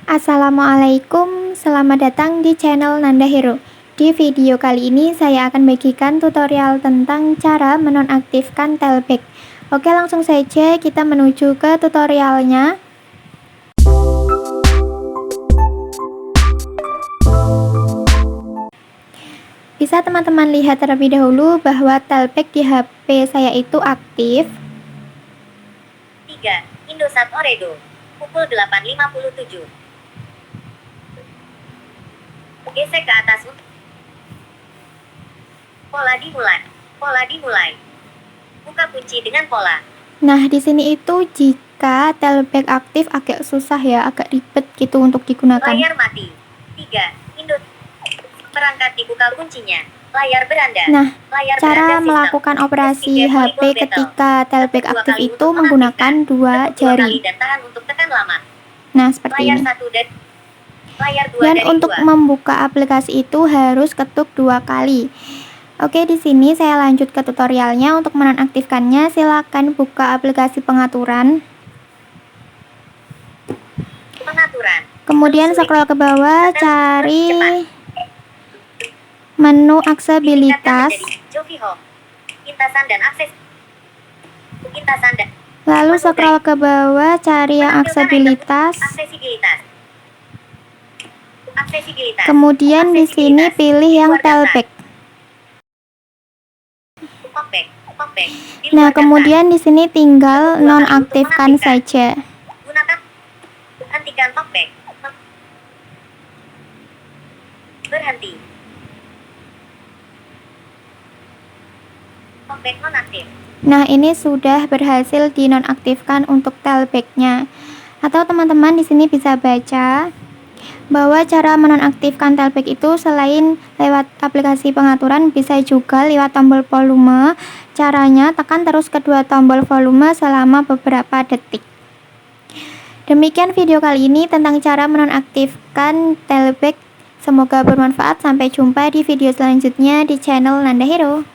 Assalamualaikum, selamat datang di channel Nanda Hero. Di video kali ini saya akan bagikan tutorial tentang cara menonaktifkan Talkback. Oke, langsung saja kita menuju ke tutorialnya. Bisa teman-teman lihat terlebih dahulu bahwa Talkback di HP saya itu aktif. 3. Indosat Oredo. Pukul 8.57. Gesek ke atas untuk pola dimulai. Buka kunci dengan pola. Nah, di sini itu jika Talkback aktif agak susah ya, agak ribet gitu untuk digunakan. Layar mati. 3. Perangkat dibuka kuncinya. Layar beranda. Nah, Layar cara beranda melakukan operasi Sistem. HP ketika Talkback Tekan 2 aktif kali itu untuk menggunakan menaktifkan. 2 Tekan 2 kali jari. dan tahan untuk tekan lama. Nah, seperti Layar ini. 1 dan layar 2 Dan dari untuk 2. membuka aplikasi itu harus ketuk 2 kali. Oke, di sini saya lanjut ke tutorialnya. Untuk menonaktifkannya, silakan buka aplikasi pengaturan. Kemudian scroll ke bawah, cari menu aksesibilitas. Lalu scroll ke bawah, cari yang aksesibilitas. Kemudian di sini pilih yang Talkback. Nah, kemudian di sini tinggal nonaktifkan saja. Hentikan Talkback. Berhenti. Talkback nonaktif. Nah, ini sudah berhasil dinonaktifkan untuk Talkback-nya. Atau teman-teman di sini bisa baca bahwa cara menonaktifkan Talkback itu selain lewat aplikasi pengaturan, bisa juga lewat tombol volume. Caranya tekan terus kedua tombol volume selama beberapa detik. Demikian video kali ini tentang cara menonaktifkan Talkback. Semoga bermanfaat. Sampai jumpa di video selanjutnya di channel Nanda Hero.